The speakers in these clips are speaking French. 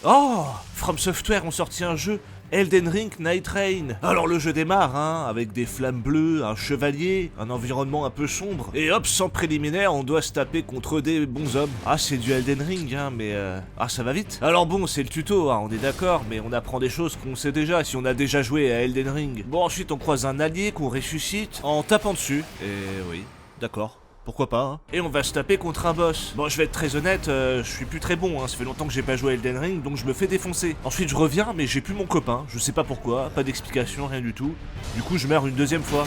Oh, From Software ont sorti un jeu, Elden Ring Night Rain. Alors le jeu démarre, avec des flammes bleues, un chevalier, un environnement un peu sombre, et hop, sans préliminaire, on doit se taper contre des bons hommes. Ah, c'est du Elden Ring, mais ça va vite. Alors bon, c'est le tuto, on est d'accord, mais on apprend des choses qu'on sait déjà si on a déjà joué à Elden Ring. Bon, ensuite on croise un allié qu'on ressuscite en tapant dessus, et oui, d'accord. Pourquoi pas, Et on va se taper contre un boss. Bon, je vais être très honnête, je suis plus très bon, ça fait longtemps que j'ai pas joué à Elden Ring, donc je me fais défoncer. Ensuite je reviens, mais j'ai plus mon copain, je sais pas pourquoi, pas d'explication, rien du tout. Du coup je meurs une deuxième fois.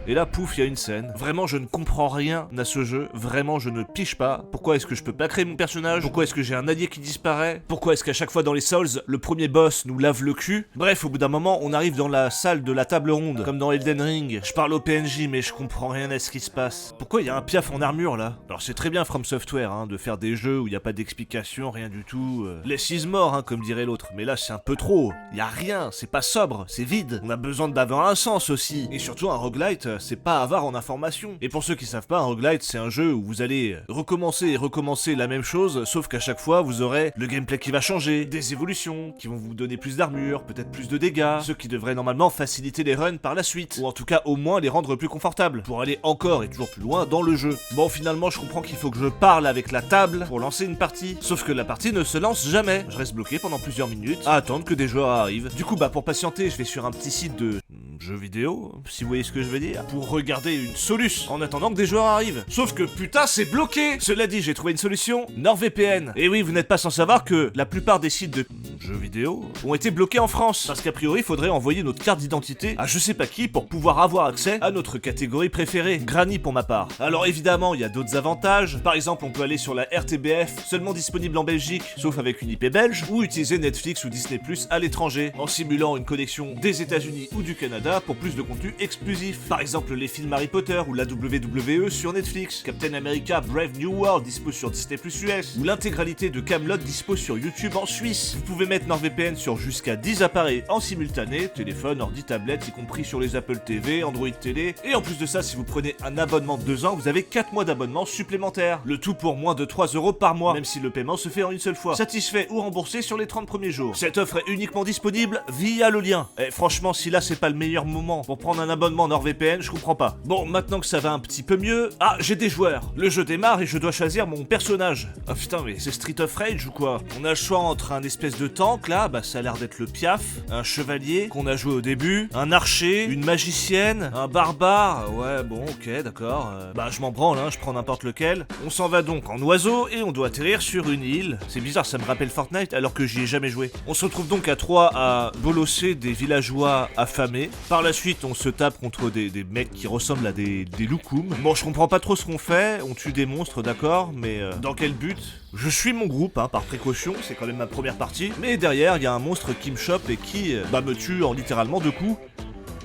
Et là, pouf, il y a une scène. Vraiment, je ne comprends rien à ce jeu. Vraiment, je ne piche pas. Pourquoi est-ce que je peux pas créer mon personnage? Pourquoi est-ce que j'ai un allié qui disparaît? Pourquoi est-ce qu'à chaque fois dans les Souls, le premier boss nous lave le cul? Bref, au bout d'un moment, on arrive dans la salle de la table ronde, comme dans Elden Ring. Je parle au PNJ, mais je comprends rien à ce qui se passe. Pourquoi il y a un piaf en armure, là? Alors, c'est très bien From Software, de faire des jeux où il n'y a pas d'explication, rien du tout. Less is more, comme dirait l'autre. Mais là, c'est un peu trop. Il y a rien, c'est pas sobre, c'est vide. On a besoin d'avoir un sens aussi. Et surtout, un roguelite, c'est pas avare en information. Et pour ceux qui savent pas, un roguelite, c'est un jeu où vous allez recommencer et recommencer la même chose, sauf qu'à chaque fois, vous aurez le gameplay qui va changer, des évolutions, qui vont vous donner plus d'armure, peut-être plus de dégâts, ce qui devrait normalement faciliter les runs par la suite, ou en tout cas au moins les rendre plus confortables, pour aller encore et toujours plus loin dans le jeu. Bon, finalement, je comprends qu'il faut que je parle avec la table pour lancer une partie, sauf que la partie ne se lance jamais. Je reste bloqué pendant plusieurs minutes à attendre que des joueurs arrivent. Du coup, pour patienter, je vais sur un petit site de jeux vidéo, si vous voyez ce que je veux dire, pour regarder une solution en attendant que des joueurs arrivent. Sauf que putain, c'est bloqué. Cela dit, j'ai trouvé une solution, NordVPN. Et oui, vous n'êtes pas sans savoir que la plupart des sites de jeux vidéo ont été bloqués en France, parce qu'a priori, il faudrait envoyer notre carte d'identité à je sais pas qui pour pouvoir avoir accès à notre catégorie préférée, Granny pour ma part. Alors évidemment, il y a d'autres avantages. Par exemple, on peut aller sur la RTBF, seulement disponible en Belgique, sauf avec une IP belge, ou utiliser Netflix ou Disney+ à l'étranger, en simulant une connexion des États-Unis ou du Canada pour plus de contenu exclusif. Par exemple, les films Harry Potter ou la WWE sur Netflix, Captain America Brave New World dispo sur Disney+ US, ou l'intégralité de Camelot dispo sur YouTube en Suisse. Vous pouvez mettre NordVPN sur jusqu'à 10 appareils en simultané, téléphone, ordi, tablette, y compris sur les Apple TV, Android TV, et en plus de ça, si vous prenez un abonnement de 2 ans, vous avez 4 mois d'abonnement supplémentaires. Le tout pour moins de 3 € par mois, même si le paiement se fait en une seule fois. Satisfait ou remboursé sur les 30 premiers jours. Cette offre est uniquement disponible via le lien. Et franchement, si là c'est pas le meilleur moment pour prendre un abonnement NordVPN, je comprends pas. Bon, maintenant que ça va un petit peu mieux, j'ai des joueurs. Le jeu démarre et je dois choisir mon personnage. Ah putain, mais c'est Street of Rage ou quoi? On a le choix entre un espèce de tank là, ça a l'air d'être le piaf, un chevalier qu'on a joué au début, un archer, une magicienne, un barbare. Ouais, bon, ok, d'accord. Je m'en branle, je prends n'importe lequel. On s'en va donc en oiseau et on doit atterrir sur une île. C'est bizarre, ça me rappelle Fortnite alors que j'y ai jamais joué. On se retrouve donc à 3 à bolosser des villageois affamés. Par la suite, on se tape contre des mecs qui ressemblent à des loukoums. Bon, je comprends pas trop ce qu'on fait, on tue des monstres, d'accord, mais dans quel but? Je suis mon groupe, par précaution, c'est quand même ma première partie. Mais derrière, il y a un monstre qui me chope et qui me tue en littéralement 2 coups.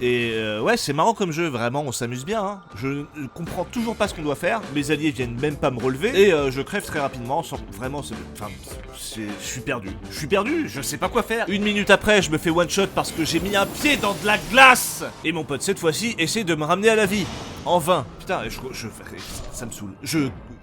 Et ouais, c'est marrant comme jeu, vraiment, on s'amuse bien. Je ne comprends toujours pas ce qu'on doit faire. Mes alliés viennent même pas me relever. Et je crève très rapidement, sans... Vraiment, je suis perdu. Je suis perdu, je sais pas quoi faire. 1 minute après, je me fais one shot parce que j'ai mis un pied dans de la glace. Et mon pote, cette fois-ci, essaie de me ramener à la vie. En vain. Putain, ça me saoule.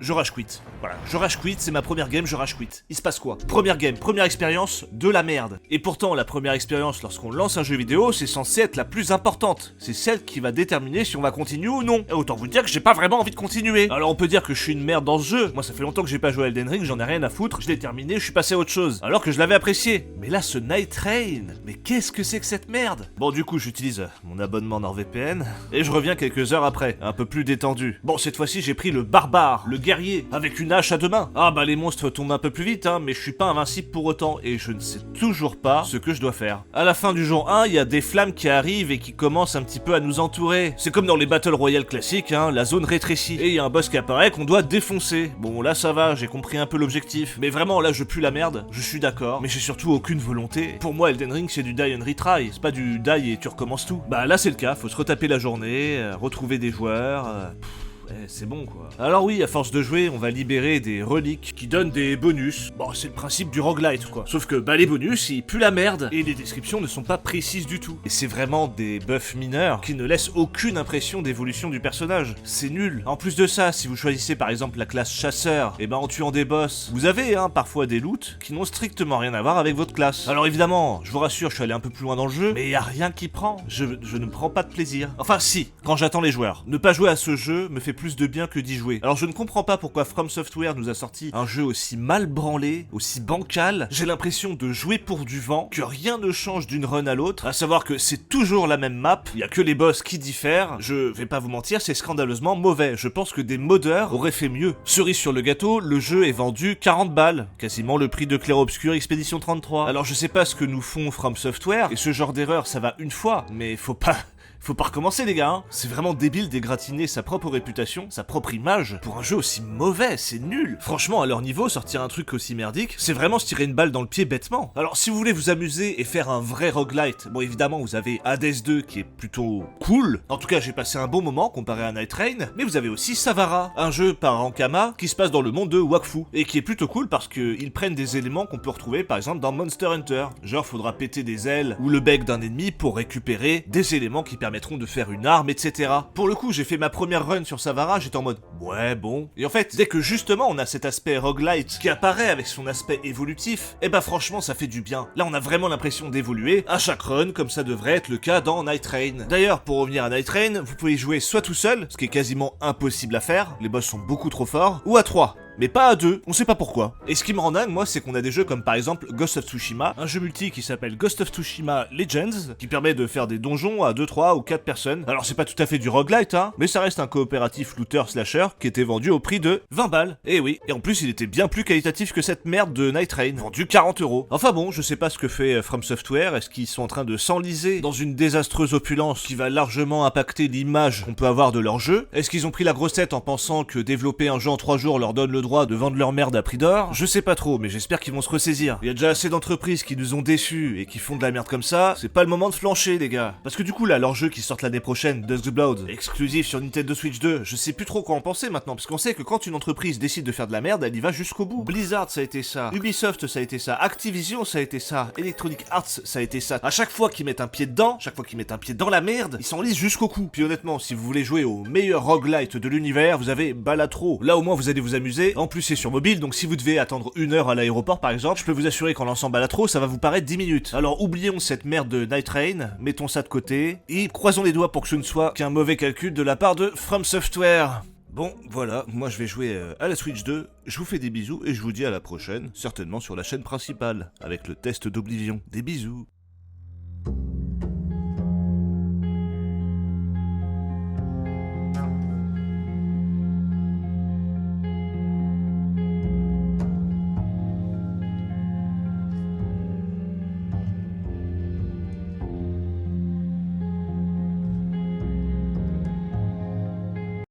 Je rage quit. Voilà, je rage quit, c'est ma première game, je rage quit. Il se passe quoi? Première game, première expérience, de la merde. Et pourtant, la première expérience, lorsqu'on lance un jeu vidéo, c'est censé être la plus importante. C'est celle qui va déterminer si on va continuer ou non. Et autant vous dire que j'ai pas vraiment envie de continuer. Alors on peut dire que je suis une merde dans ce jeu. Moi, ça fait longtemps que j'ai pas joué à Elden Ring, j'en ai rien à foutre. Je l'ai terminé, je suis passé à autre chose. Alors que je l'avais apprécié. Mais là, ce Night Rain, mais qu'est-ce que c'est que cette merde? Bon, du coup, j'utilise mon abonnement NordVPN et je reviens quelques heures après, un peu plus détendu. Bon, cette fois-ci, j'ai pris le barbare, le guerrier, avec une hache à 2 mains. Les monstres tombent un peu plus vite, mais je suis pas invincible pour autant et je ne sais toujours pas ce que je dois faire. À la fin du jour 1, il y a des flammes qui arrivent et qui commencent un petit peu à nous entourer. C'est comme dans les Battle Royale classiques, la zone rétrécit. Et il y a un boss qui apparaît qu'on doit défoncer. Bon, là ça va, j'ai compris un peu l'objectif. Mais vraiment, là je pue la merde, je suis d'accord, mais j'ai surtout aucune volonté. Pour moi, Elden Ring c'est du die and retry, c'est pas du die et tu recommences tout. Là c'est le cas, faut se retaper la journée, retrouver des joueurs... c'est bon quoi. Alors oui, à force de jouer, on va libérer des reliques qui donnent des bonus. Bon, c'est le principe du roguelite quoi. Sauf que les bonus, ils puent la merde et les descriptions ne sont pas précises du tout. Et c'est vraiment des buffs mineurs qui ne laissent aucune impression d'évolution du personnage. C'est nul. En plus de ça, si vous choisissez par exemple la classe chasseur, et en tuant des boss, vous avez parfois des loots qui n'ont strictement rien à voir avec votre classe. Alors évidemment, je vous rassure, je suis allé un peu plus loin dans le jeu, mais y a rien qui prend. Je ne prends pas de plaisir. Enfin si, quand j'attends les joueurs. Ne pas jouer à ce jeu me fait plus de bien que d'y jouer. Alors je ne comprends pas pourquoi From Software nous a sorti un jeu aussi mal branlé, aussi bancal. J'ai l'impression de jouer pour du vent, que rien ne change d'une run à l'autre, à savoir que c'est toujours la même map, il y a que les boss qui diffèrent. Je vais pas vous mentir, c'est scandaleusement mauvais. Je pense que des modeurs auraient fait mieux. Cerise sur le gâteau, le jeu est vendu 40 balles, quasiment le prix de Clair Obscur Expédition 33. Alors je sais pas ce que nous font From Software, et ce genre d'erreur ça va une fois, mais faut pas recommencer les gars, hein. C'est vraiment débile d'égratigner sa propre réputation, sa propre image, pour un jeu aussi mauvais, c'est nul. Franchement, à leur niveau, sortir un truc aussi merdique, c'est vraiment se tirer une balle dans le pied bêtement. Alors si vous voulez vous amuser et faire un vrai roguelite, bon évidemment vous avez Hades 2 qui est plutôt cool, en tout cas j'ai passé un bon moment comparé à Night Rain, mais vous avez aussi Savara, un jeu par Ankama qui se passe dans le monde de Wakfu, et qui est plutôt cool parce qu'ils prennent des éléments qu'on peut retrouver par exemple dans Monster Hunter, genre faudra péter des ailes ou le bec d'un ennemi pour récupérer des éléments qui permettront de faire une arme, etc. Pour le coup, j'ai fait ma première run sur Savara, j'étais en mode ouais, bon. Et en fait, dès que justement on a cet aspect roguelite qui apparaît avec son aspect évolutif, franchement ça fait du bien. Là on a vraiment l'impression d'évoluer à chaque run, comme ça devrait être le cas dans Night Rain. D'ailleurs, pour revenir à Night Rain, vous pouvez jouer soit tout seul, ce qui est quasiment impossible à faire, les boss sont beaucoup trop forts, ou à 3. Mais pas à 2, on sait pas pourquoi. Et ce qui me rend dingue, moi, c'est qu'on a des jeux comme par exemple Ghost of Tsushima, un jeu multi qui s'appelle Ghost of Tsushima Legends, qui permet de faire des donjons à 2, 3 ou 4 personnes. Alors c'est pas tout à fait du roguelite, mais ça reste un coopératif looter-slasher qui était vendu au prix de 20 balles. Et oui, et en plus il était bien plus qualitatif que cette merde de Night Rain, vendu 40 €. Enfin bon, je sais pas ce que fait From Software, est-ce qu'ils sont en train de s'enliser dans une désastreuse opulence qui va largement impacter l'image qu'on peut avoir de leur jeu? Est-ce qu'ils ont pris la grosse tête en pensant que développer un jeu en 3 jours leur donne le droit de vendre leur merde à prix d'or? Je sais pas trop, mais j'espère qu'ils vont se ressaisir. Il y a déjà assez d'entreprises qui nous ont déçus et qui font de la merde comme ça, c'est pas le moment de flancher les gars. Parce que du coup là, leur jeu qui sort l'année prochaine, Duskblood, exclusif sur Nintendo Switch 2, je sais plus trop quoi en penser maintenant, parce qu'on sait que quand une entreprise décide de faire de la merde, elle y va jusqu'au bout. Blizzard ça a été ça, Ubisoft ça a été ça, Activision ça a été ça, Electronic Arts ça a été ça. À chaque fois qu'ils mettent un pied dedans, chaque fois qu'ils mettent un pied dans la merde, ils s'enlisent jusqu'au cou. Puis honnêtement, si vous voulez jouer au meilleur roguelite de l'univers, vous avez Balatro. Là au moins vous allez vous amuser, en plus c'est sur mobile, donc si vous devez attendre 1 heure à l'aéroport par exemple, je peux vous assurer qu'en lançant Balatro, ça va vous paraître 10 minutes. Alors oublions cette merde de Night Rain, mettons ça de côté, et croisons les doigts pour que ce ne soit qu'un mauvais calcul de la part de From Software. Bon, voilà, moi je vais jouer à la Switch 2, je vous fais des bisous et je vous dis à la prochaine, certainement sur la chaîne principale, avec le test d'Oblivion. Des bisous.